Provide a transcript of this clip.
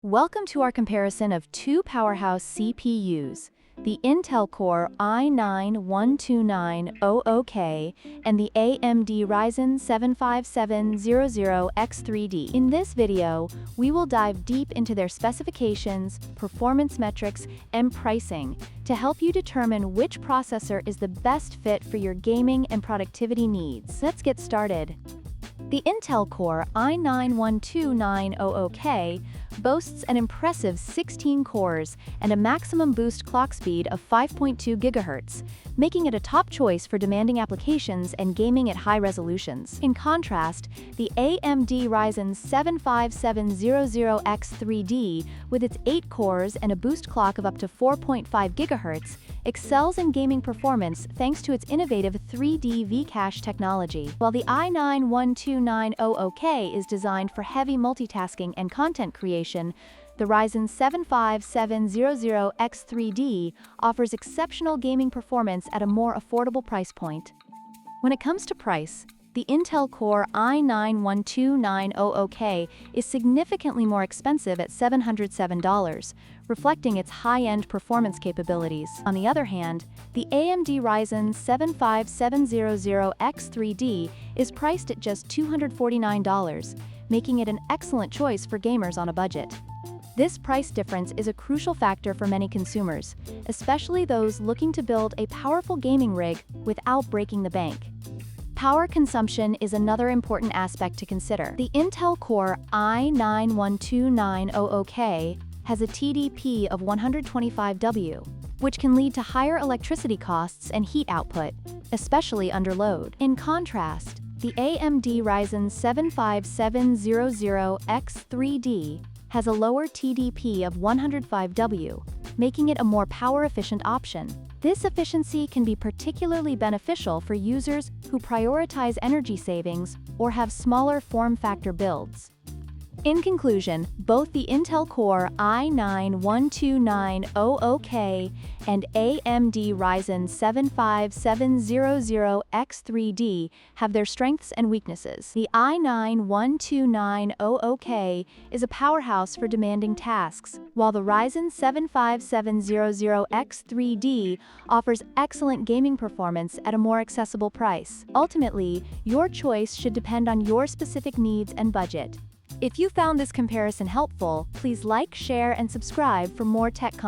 Welcome to our comparison of two powerhouse CPUs, the Intel Core i9-12900K and the AMD Ryzen 75700X3D. In this video, we will dive deep into their specifications, performance metrics, and pricing to help you determine which processor is the best fit for your gaming and productivity needs. Let's get started. The Intel Core i9-12900K boasts an impressive 16 cores and a maximum boost clock speed of 5.2 GHz, making it a top choice for demanding applications and gaming at high resolutions. In contrast, the AMD Ryzen 75700X3D, with its 8 cores and a boost clock of up to 4.5 GHz, excels in gaming performance thanks to its innovative 3D V-cache technology. While the i9-12900K is designed for heavy multitasking and content creation, the Ryzen 75700X3D offers exceptional gaming performance at a more affordable price point. When it comes to price, the Intel Core i9-12900K is significantly more expensive at $707, reflecting its high-end performance capabilities. On the other hand, the AMD Ryzen 75700X3D is priced at just $249, making it an excellent choice for gamers on a budget. This price difference is a crucial factor for many consumers, especially those looking to build a powerful gaming rig without breaking the bank. Power consumption is another important aspect to consider. The Intel Core i9-12900K has a TDP of 125W, which can lead to higher electricity costs and heat output, especially under load. In contrast, the AMD Ryzen 75700X3D has a lower TDP of 105W, making it a more power-efficient option. This efficiency can be particularly beneficial for users who prioritize energy savings or have smaller form factor builds. In conclusion, both the Intel Core i9-12900K and AMD Ryzen 75700X3D have their strengths and weaknesses. The i9-12900K is a powerhouse for demanding tasks, while the Ryzen 75700X3D offers excellent gaming performance at a more accessible price. Ultimately, your choice should depend on your specific needs and budget. If you found this comparison helpful, please like, share, and subscribe for more tech content.